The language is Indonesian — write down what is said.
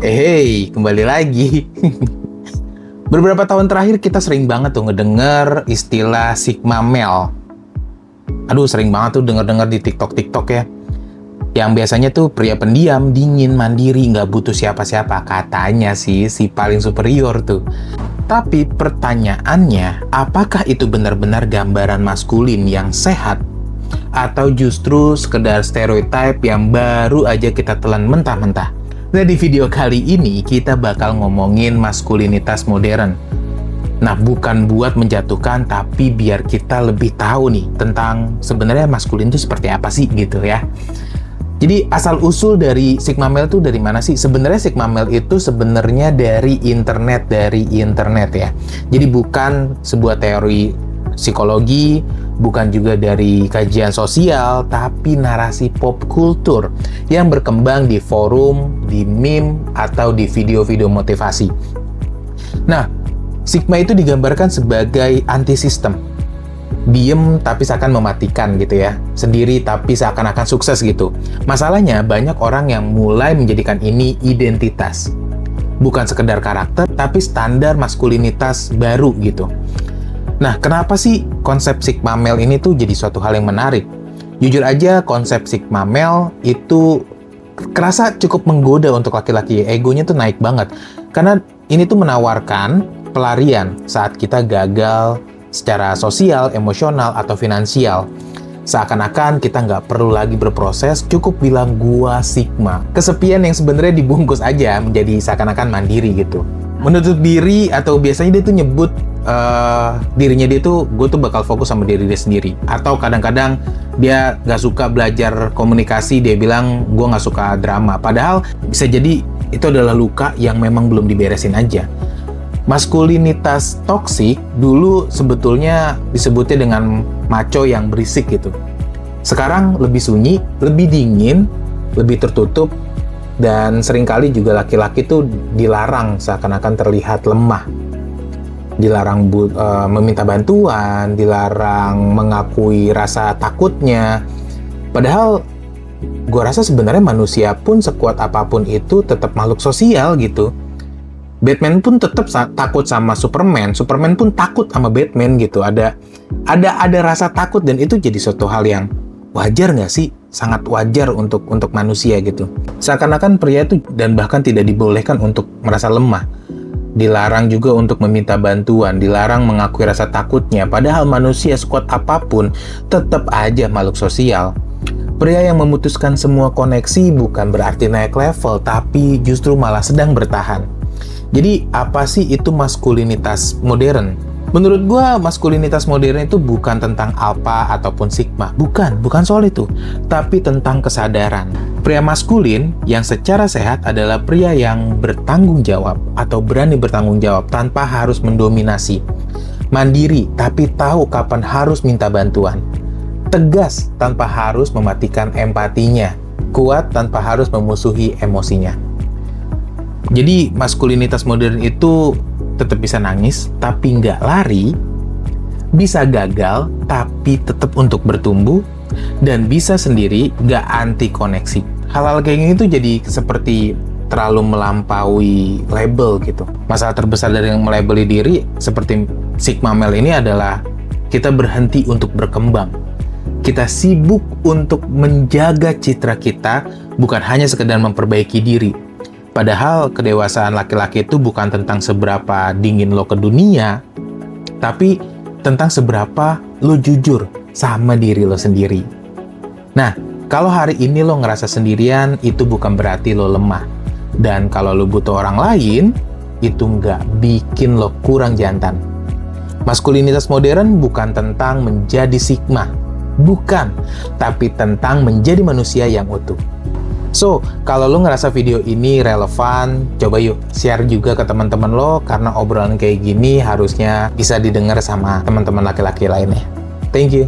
Hey, kembali lagi. Beberapa tahun terakhir kita sering banget tuh ngedenger istilah Sigma Male. Aduh, sering banget tuh denger-denger di TikTok ya. Yang biasanya tuh pria pendiam, dingin, mandiri, nggak butuh siapa-siapa. Katanya sih si paling superior tuh. Tapi pertanyaannya, apakah itu benar-benar gambaran maskulin yang sehat? Atau justru sekedar stereotip yang baru aja kita telan mentah-mentah? Nah, di video kali ini kita bakal ngomongin maskulinitas modern. Nah, bukan buat menjatuhkan, tapi biar kita lebih tahu nih tentang sebenarnya maskulin itu seperti apa sih gitu ya. Jadi asal-usul dari Sigma Male itu dari mana sih? Sebenarnya Sigma Male itu sebenarnya dari internet ya. Jadi bukan sebuah teori psikologi, bukan juga dari kajian sosial, tapi narasi pop kultur yang berkembang di forum, di meme, atau di video-video motivasi. Nah, Sigma itu digambarkan sebagai anti-sistem. Diem tapi seakan mematikan gitu ya. Sendiri tapi seakan-akan sukses gitu. Masalahnya banyak orang yang mulai menjadikan ini identitas. Bukan sekedar karakter, tapi standar maskulinitas baru gitu. Nah, kenapa sih konsep Sigma Male ini tuh jadi suatu hal yang menarik? Jujur aja, konsep Sigma Male itu kerasa cukup menggoda untuk laki-laki. Egonya tuh naik banget. Karena ini tuh menawarkan pelarian saat kita gagal secara sosial, emosional, atau finansial. Seakan-akan kita nggak perlu lagi berproses, cukup bilang gua Sigma. Kesepian yang sebenarnya dibungkus aja menjadi seakan-akan mandiri gitu. Menutup diri, atau biasanya dia tuh nyebut dirinya dia tuh, gue tuh bakal fokus sama diri dia sendiri. Atau kadang-kadang dia gak suka belajar komunikasi, dia bilang gue gak suka drama. Padahal bisa jadi itu adalah luka yang memang belum diberesin aja. Maskulinitas toksik dulu sebetulnya disebutnya dengan macho yang berisik gitu. Sekarang lebih sunyi, lebih dingin, lebih tertutup, dan seringkali juga laki-laki tuh dilarang seakan-akan terlihat lemah. Dilarang meminta bantuan, dilarang mengakui rasa takutnya. Padahal gue rasa sebenarnya manusia pun sekuat apapun itu tetap makhluk sosial gitu. Batman pun tetap takut sama Superman, Superman pun takut sama Batman gitu. Ada rasa takut, dan itu jadi suatu hal yang wajar nggak sih? Sangat wajar untuk manusia gitu. Seakan-akan pria itu dan bahkan tidak dibolehkan untuk merasa lemah. Dilarang juga untuk meminta bantuan, dilarang mengakui rasa takutnya. Padahal manusia sekuat apapun tetap aja makhluk sosial. Pria yang memutuskan semua koneksi bukan berarti naik level, tapi justru malah sedang bertahan. Jadi apa sih itu maskulinitas modern? Menurut gua, maskulinitas modern itu bukan tentang alpha ataupun sigma. Bukan soal itu. Tapi tentang kesadaran. Pria maskulin yang secara sehat adalah pria yang bertanggung jawab atau berani bertanggung jawab tanpa harus mendominasi. Mandiri, tapi tahu kapan harus minta bantuan. Tegas tanpa harus mematikan empatinya. Kuat tanpa harus memusuhi emosinya. Jadi maskulinitas modern itu tetap bisa nangis, tapi nggak lari, bisa gagal, tapi tetap untuk bertumbuh, dan bisa sendiri, nggak anti koneksi. Hal-hal kayak gini tuh jadi seperti terlalu melampaui label gitu. Masalah terbesar dari yang melabeli diri seperti Sigma Male ini adalah kita berhenti untuk berkembang. Kita sibuk untuk menjaga citra kita, bukan hanya sekedar memperbaiki diri. Padahal kedewasaan laki-laki itu bukan tentang seberapa dingin lo ke dunia, tapi tentang seberapa lo jujur sama diri lo sendiri. Nah, kalau hari ini lo ngerasa sendirian, itu bukan berarti lo lemah. Dan kalau lo butuh orang lain, itu nggak bikin lo kurang jantan. Maskulinitas modern bukan tentang menjadi sigma, bukan, tapi tentang menjadi manusia yang utuh. So, kalau lo ngerasa video ini relevan, coba yuk share juga ke teman-teman lo, karena obrolan kayak gini harusnya bisa didengar sama teman-teman laki-laki lainnya. Thank you.